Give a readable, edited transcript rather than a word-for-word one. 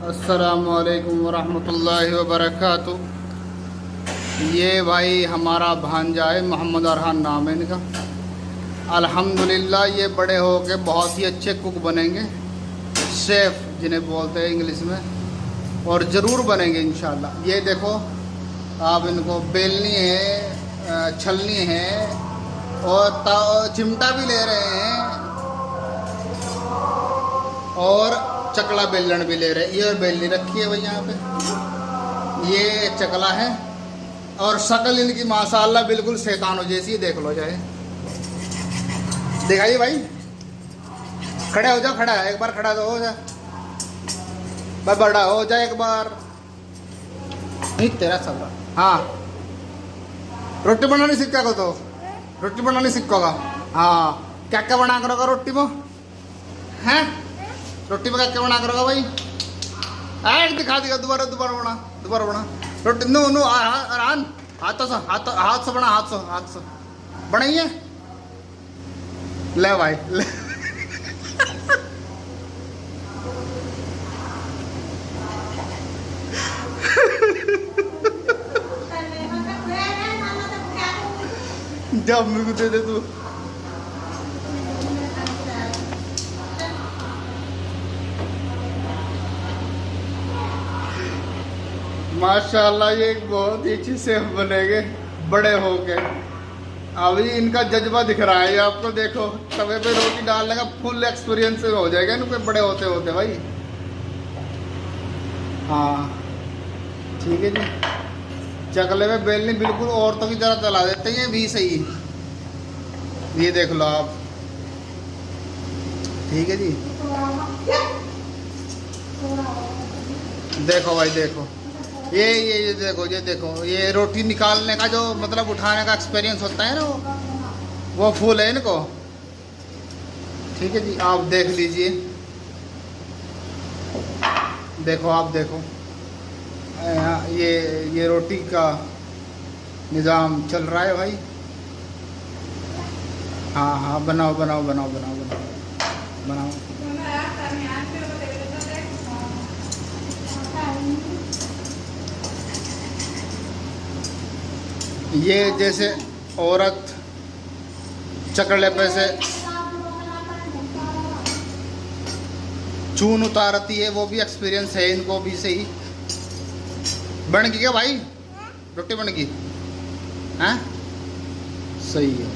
अस्सलामुअलैकुम वरहमतुल्लाहि वबरकातुह। ये भाई हमारा भांजा है, मोहम्मद अरहान नाम है इनका। अल्हम्दुलिल्लाह ये बड़े हो के बहुत ही अच्छे कुक बनेंगे, शेफ़ जिन्हें बोलते हैं इंग्लिश में, और ज़रूर बनेंगे इंशाल्लाह। ये देखो आप इनको बेलनी है, छलनी है और चिमटा भी ले रहे हैं और चकला बेलन भी ले रहे हैं। ये बेलनी रखी है भाई यहाँ पे, ये चकला है और शक्ल इनकी माशाल्लाह बिल्कुल शैतानों जैसी, देख लो जाए। दिखाइए भाई, खड़े हो जाओ, खड़ा है एक बार, खड़ा तो हो जा भाई, बड़ा हो जाए एक बार। नहीं तेरा सब हाँ, रोटी बनानी सीखा को तो रोटी बनानी सीखोगा। हाँ, क्या क्या बना करोगा रोटी में? हैं रोटी में क्या क्या बना करोगा भाई? ऐड दिखा दिया, दोबारा बना रोटी। नो नो आरान, हाथों से हाथ से बना, हाथ से बनाइए। ले भाई ले। जब मेरे को दे दे तू। माशाल्लाह ये एक बहुत ही अच्छी शेफ बनेंगे बड़े होके। अभी इनका जज्बा दिख रहा है, ये आपको देखो तवे पे रोटी डालने का फुल एक्सपीरियंस हो जाएगा इनको बड़े होते होते भाई। हाँ ठीक है जी। चकले में बेलनी बिल्कुल औरतों की तरह चला देते हैं, ये भी सही। ये देख लो आप, ठीक है जी। देखो भाई देखो, ये देखो ये रोटी निकालने का जो मतलब उठाने का एक्सपीरियंस होता है ना, वो फुल है इनको। ठीक है जी, आप देख लीजिए, देखो आप देखो ये रोटी का निज़ाम चल रहा है भाई। हाँ हाँ, बनाओ। ये जैसे औरत चकले पे से चून उतारती है, वो भी एक्सपीरियंस है इनको भी सही। बन गई क्या भाई रोटी? बन गई हैं? सही है।